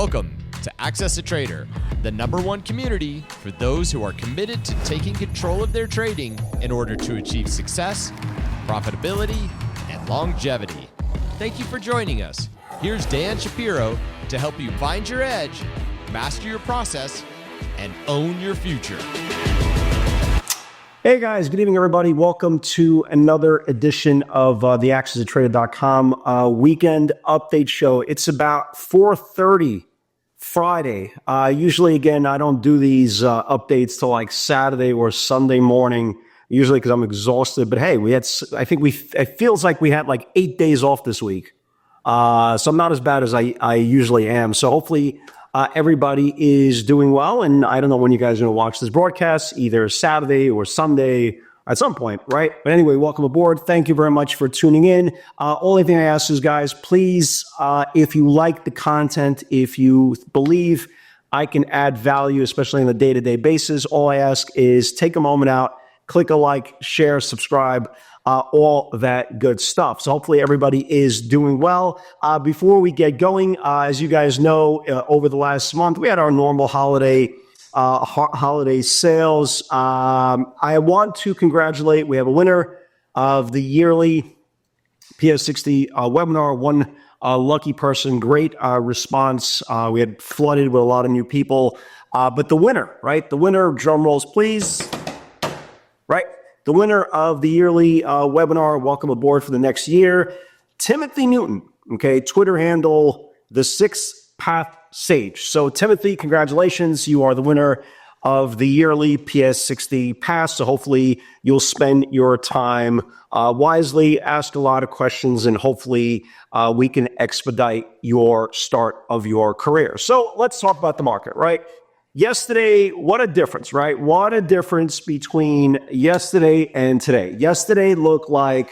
Welcome to Access a Trader, the #1 community for those who are committed to taking control of their trading in order to achieve success, profitability, and longevity. Thank you for joining us. Here's Dan Shapiro to help you find your edge, master your process, and own your future. Hey guys, good evening everybody. Welcome to another edition of the AccessATrader.com weekend update show. It's about 4:30 Friday. Usually, again, I don't do these updates till like Saturday or Sunday morning, usually because I'm exhausted. But hey, it feels like we had like 8 days off this week. So I'm not as bad as I usually am. So hopefully everybody is doing well. And I don't know when you guys are going to watch this broadcast, either Saturday or Sunday at some point, right? But anyway, welcome aboard. Thank you very much for tuning in. Only thing I ask is, guys, please, if you like the content, if you believe I can add value, especially on a day-to-day basis, all I ask is take a moment out, click a like, share, subscribe, all that good stuff. So hopefully everybody is doing well. Before we get going, as you guys know, over the last month, we had our normal holiday sales. I want to congratulate, we have a winner of the yearly PS60 webinar, one lucky person, great response. We had flooded with a lot of new people, but the winner, right? The winner, drum rolls please, right? The winner of the yearly webinar, welcome aboard for the next year, Timothy Newton, okay, Twitter handle, the Sixth Path Sage. So Timothy, congratulations, you are the winner of the yearly PS60 Pass. So hopefully you'll spend your time wisely, ask a lot of questions, and hopefully we can expedite your start of your career. So let's talk about the market, right? Yesterday, what a difference, right? What a difference between yesterday and today. Yesterday looked like,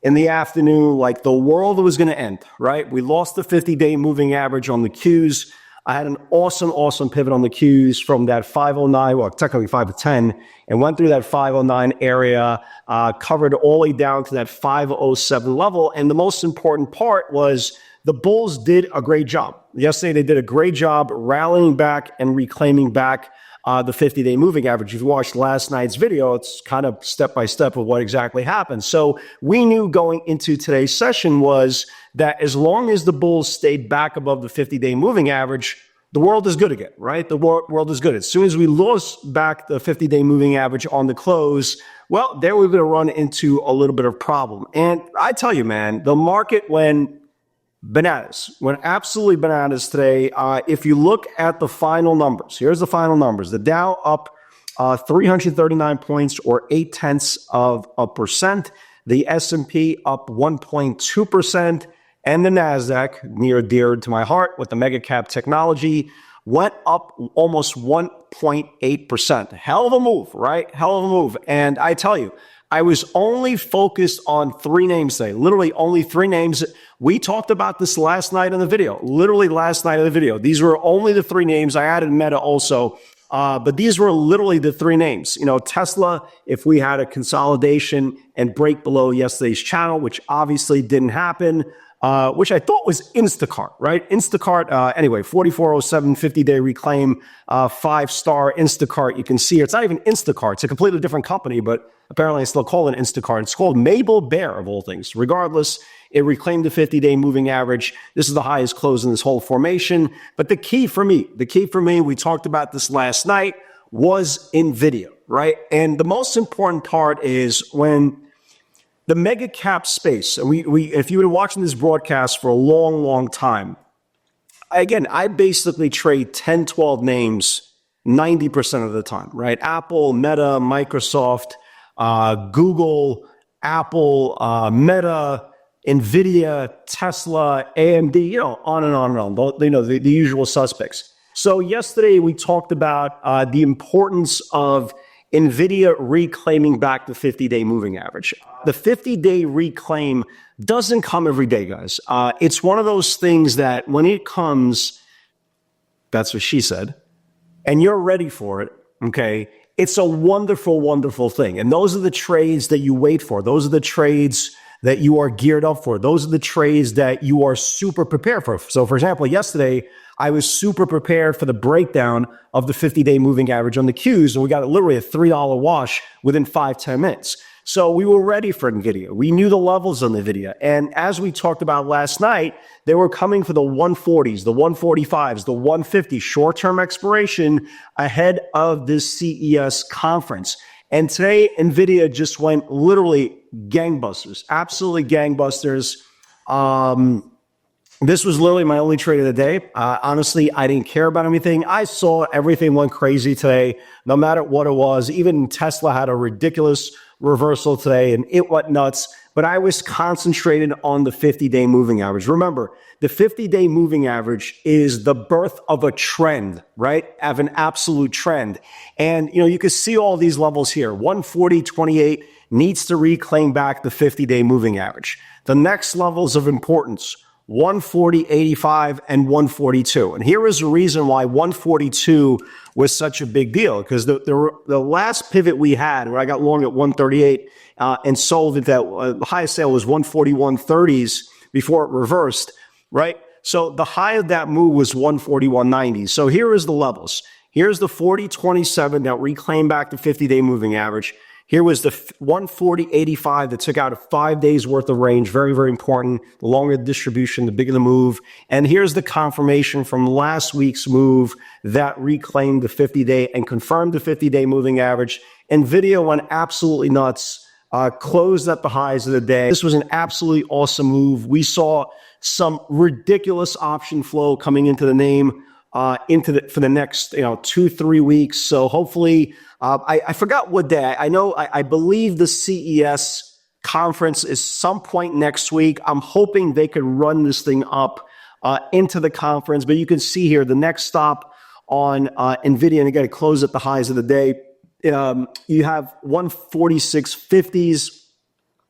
in the afternoon, like the world was going to end, right? We lost the 50-day moving average on the Qs. I had an awesome pivot on the Qs from that 509, well, technically 5 to 10, and went through that 509 area, covered all the way down to that 507 level. And the most important part was the bulls did a great job. Yesterday, they did a great job rallying back and reclaiming back the 50-day moving average. If you watched last night's video, it's kind of step-by-step of what exactly happened. So we knew going into today's session was that as long as the bulls stayed back above the 50-day moving average, the world is good again, right? The world is good. As soon as we lost back the 50-day moving average on the close, well, there we're going to run into a little bit of problem. And I tell you, man, the market went absolutely bananas today. If you look at the final numbers, here's the final numbers. The Dow up 339 points or 0.8%. The S&P up 1.2%. And the NASDAQ, near dear to my heart with the mega cap technology, went up almost 1.8%. Hell of a move, right? Hell of a move. And I tell you, I was only focused on 3 names today, literally only 3 names. We talked about this last night in the video, literally last night in the video. These were only the 3 names. I added Meta also, but these were literally the 3 names. You know, Tesla, if we had a consolidation and break below yesterday's channel, which obviously didn't happen, which I thought was Instacart, right? Instacart, anyway, 4407 50-day reclaim, 5-star Instacart. You can see it's not even Instacart. It's a completely different company, but apparently I still call it Instacart. It's called Mabel Bear, of all things. Regardless, it reclaimed the 50-day moving average. This is the highest close in this whole formation. But the key for me, we talked about this last night, was Nvidia, right? And the most important part is when the mega cap space, and if you've been watching this broadcast for a long time, again, I basically trade 10, 12 names 90% of the time, right? Apple, Meta, Microsoft, Google, Apple, Meta, Nvidia, Tesla, AMD, you know, on and on and on, you know, the usual suspects. So yesterday we talked about the importance of Nvidia reclaiming back the 50-day moving average. The 50-day reclaim doesn't come every day, guys. It's one of those things that when it comes, that's what she said, and you're ready for it, okay, it's a wonderful thing. And those are the trades that you wait for. Those are the trades that you are geared up for. Those are the trades that you are super prepared for. So for example, yesterday, I was super prepared for the breakdown of the 50-day moving average on the Qs, and we got literally a $3 wash within 5-10 minutes. So we were ready for NVIDIA. We knew the levels on NVIDIA. And as we talked about last night, they were coming for the 140s, the 145s, the 150 short-term expiration ahead of this CES conference. And today, NVIDIA just went literally gangbusters, absolutely gangbusters. This was literally my only trade of the day. Honestly, I didn't care about anything. I saw everything went crazy today, no matter what it was. Even Tesla had a ridiculous reversal today, and it went nuts. But I was concentrated on the 50-day moving average. Remember, the 50-day moving average is the birth of a trend, right? Of an absolute trend. And, you can see all these levels here. 140.28 needs to reclaim back the 50-day moving average. The next levels of importance, 140.85 and 142. And here is the reason why 142 was such a big deal, because the last pivot we had, where I got long at 138 and sold at that the highest sale was 141.30s before it reversed, right? So the high of that move was 141.90. So here is the levels. Here's the 40.27 that reclaimed back the 50-day moving average. Here was the 140.85 that took out a 5 days worth of range. Very, very important. The longer the distribution, the bigger the move. And here's the confirmation from last week's move that reclaimed the 50-day and confirmed the 50-day moving average. NVIDIA went absolutely nuts, closed at the highs of the day. This was an absolutely awesome move. We saw some ridiculous option flow coming into the name for the next 2-3 weeks. So hopefully, I forgot what day. I believe the CES conference is some point next week. I'm hoping they could run this thing up into the conference. But you can see here the next stop on NVIDIA, and again, it closed at the highs of the day. You have 146.50s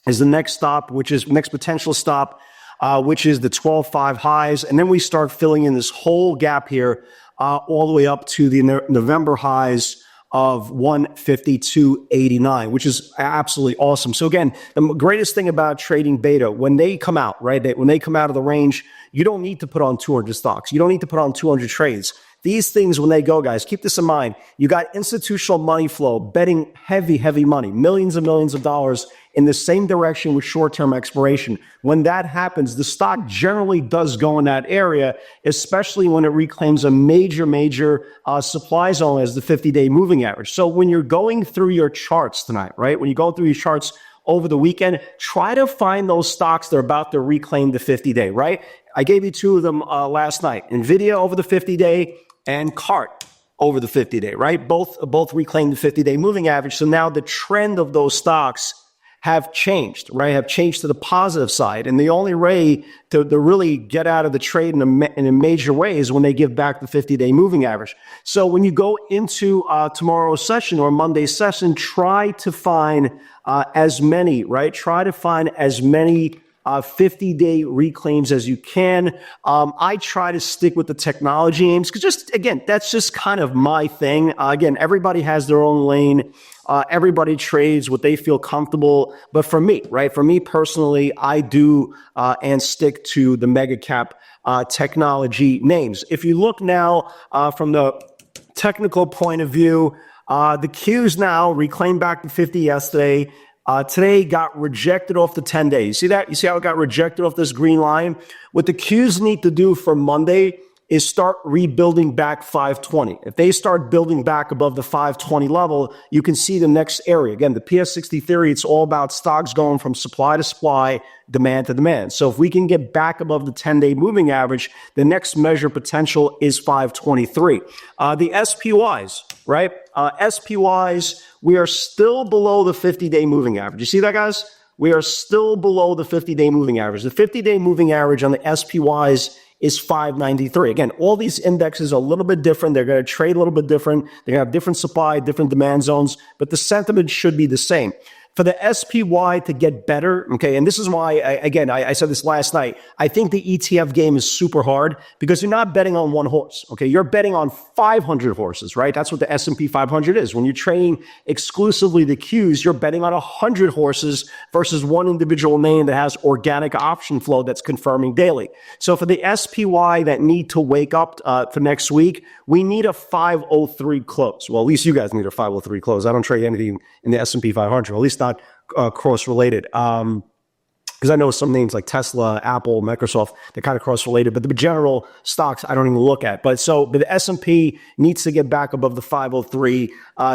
is the next stop, which is next potential stop, which is the 12.5 highs. And then we start filling in this whole gap here all the way up to the November highs of 152.89, which is absolutely awesome. So again, the greatest thing about trading beta, when they come out, right, when they come out of the range, you don't need to put on 200 stocks. You don't need to put on 200 trades. These things, when they go, guys, keep this in mind. You got institutional money flow, betting heavy money, millions and millions of dollars in the same direction with short-term expiration. When that happens, the stock generally does go in that area, especially when it reclaims a major supply zone as the 50-day moving average. So when you're going through your charts tonight, right, when you go through your charts over the weekend, try to find those stocks that are about to reclaim the 50-day, right? I gave you two of them last night. NVIDIA over the 50-day and CART over the 50-day, right? Both reclaimed the 50-day moving average. So now the trend of those stocks have changed, right? Have changed to the positive side. And the only way to really get out of the trade in a major way is when they give back the 50-day moving average. So when you go into tomorrow's session or Monday's session, try to find as many, right? Try to find as many 50-day reclaims as you can. I try to stick with the technology names because that's just kind of my thing. Again, everybody has their own lane. Everybody trades what they feel comfortable. But for me, right, for me personally, I do and stick to the mega cap technology names. If you look now from the technical point of view, the Qs now reclaimed back to 50 yesterday. Today got rejected off the 10-day. You see that? You see how it got rejected off this green line? What the Qs need to do for Monday is start rebuilding back 520. If they start building back above the 520 level, you can see the next area. Again, the PS60 theory, it's all about stocks going from supply to supply, demand to demand. So if we can get back above the 10-day moving average, the next measure potential is 523. The SPYs, right? SPYs, we are still below the 50-day moving average. You see that, guys? We are still below the 50-day moving average. The 50-day moving average on the SPYs is 593. Again, all these indexes are a little bit different. They're going to trade a little bit different. They're going to have different supply, different demand zones, but the sentiment should be the same. For the SPY to get better, okay, and this is why, I said this last night, I think the ETF game is super hard because you're not betting on one horse, okay? You're betting on 500 horses, right? That's what the S&P 500 is. When you're trading exclusively the Qs, you're betting on 100 horses versus one individual name that has organic option flow that's confirming daily. So for the SPY that need to wake up for next week, we need a 503 close. Well, at least you guys need a 503 close. I don't trade anything in the S&P 500, or at least not cross-related. Because I know some names like Tesla, Apple, Microsoft, they're kind of cross-related, but the general stocks I don't even look at. But the S&P needs to get back above the 503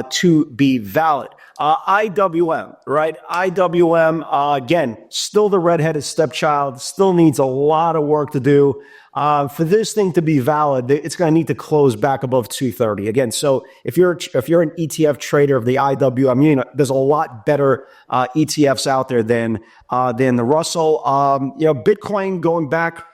to be valid. IWM, right? IWM, again, still the redheaded stepchild, still needs a lot of work to do. For this thing to be valid, it's going to need to close back above 230 again. So if you're an ETF trader of the IWM, there's a lot better ETFs out there than the Russell. Bitcoin going back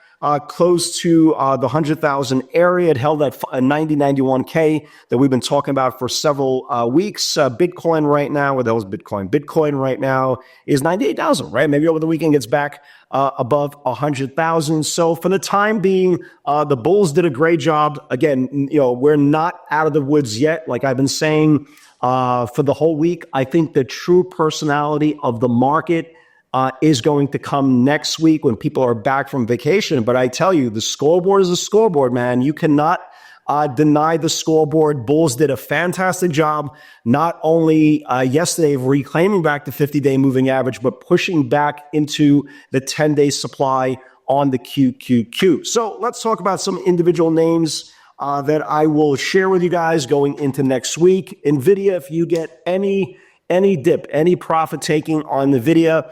close to the 100,000 area. It held at 91K that we've been talking about for several weeks. Bitcoin right now, where that was Bitcoin. Bitcoin right now is 98,000, right? Maybe over the weekend gets back above 100,000. So for the time being, the bulls did a great job. Again, we're not out of the woods yet. Like I've been saying for the whole week, I think the true personality of the market is going to come next week when people are back from vacation. But I tell you, the scoreboard is a scoreboard, man. You cannot deny the scoreboard. Bulls did a fantastic job, not only yesterday of reclaiming back the 50-day moving average, but pushing back into the 10-day supply on the QQQ. So let's talk about some individual names that I will share with you guys going into next week. NVIDIA, if you get any dip, any profit taking on NVIDIA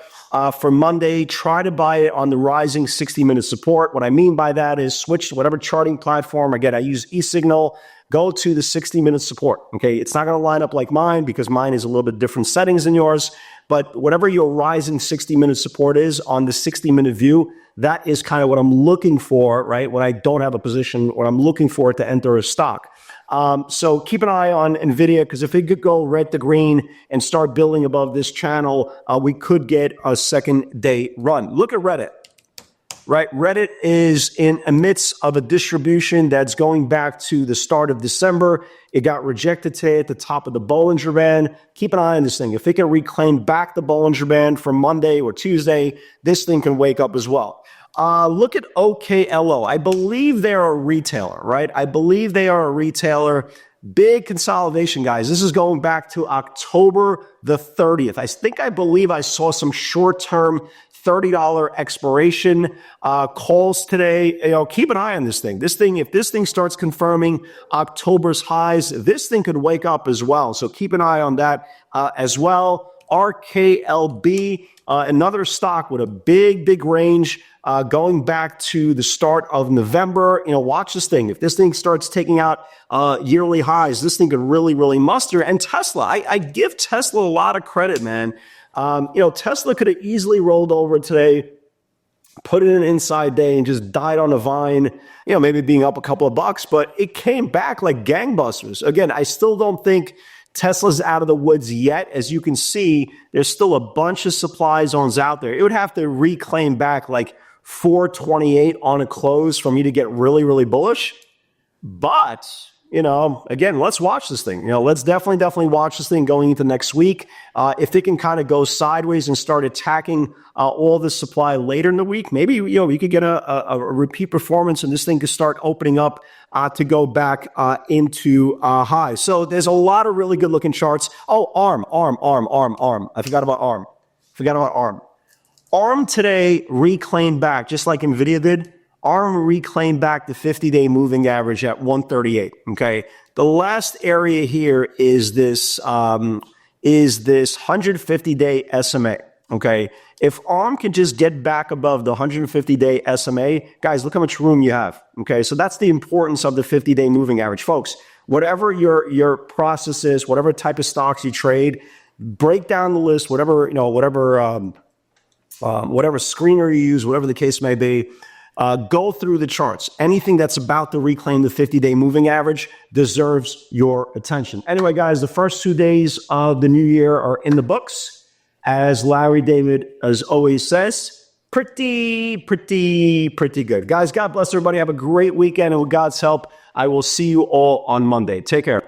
for Monday, try to buy it on the rising 60-minute support. What I mean by that is switch to whatever charting platform. Again, I use eSignal. Go to the 60-minute support. Okay, it's not going to line up like mine because mine is a little bit different settings than yours. But whatever your rising 60-minute support is on the 60-minute view, that is kind of what I'm looking for, right? When I don't have a position, or I'm looking for to enter a stock. So keep an eye on NVIDIA, because if it could go red to green and start building above this channel, we could get a second day run. Look at Reddit, right? Reddit is in the midst of a distribution that's going back to the start of December. It got rejected today at the top of the Bollinger Band. Keep an eye on this thing. If it can reclaim back the Bollinger Band from Monday or Tuesday, this thing can wake up as well. Look at OKLO. I believe they're a retailer, right? I believe they are a retailer. Big consolidation, guys. This is going back to October the 30th. I believe I saw some short-term $30 expiration calls today. Keep an eye on this thing. If this thing starts confirming October's highs, this thing could wake up as well. So keep an eye on that as well. RKLB, another stock with a big range going back to the start of November. Watch this thing. If this thing starts taking out yearly highs, this thing could really muster. And Tesla, I give Tesla a lot of credit, man. Tesla could have easily rolled over today, put it in an inside day, and just died on a vine, maybe being up a couple of bucks, but it came back like gangbusters. Again, I still don't think Tesla's out of the woods yet. As you can see, there's still a bunch of supply zones out there. It would have to reclaim back like 428 on a close for me to get really bullish. But, again, let's watch this thing. Let's definitely watch this thing going into next week. If it can kind of go sideways and start attacking all the supply later in the week, maybe, we could get a repeat performance and this thing could start opening up to go back into highs. So there's a lot of really good looking charts. Oh, ARM. I forgot about ARM. ARM today reclaimed back, just like NVIDIA did. ARM reclaimed back the 50-day moving average at 138. Okay, the last area here is this 150-day SMA. Okay, if ARM can just get back above the 150-day SMA, guys, look how much room you have. Okay, so that's the importance of the 50-day moving average, folks. Whatever your process is, whatever type of stocks you trade, break down the list, whatever screener you use, whatever the case may be. Go through the charts. Anything that's about to reclaim the 50-day moving average deserves your attention. Anyway, guys, the first 2 days of the new year are in the books. as Larry David, as always, says, pretty good. Guys, God bless everybody. Have a great weekend. And with God's help, I will see you all on Monday. Take care.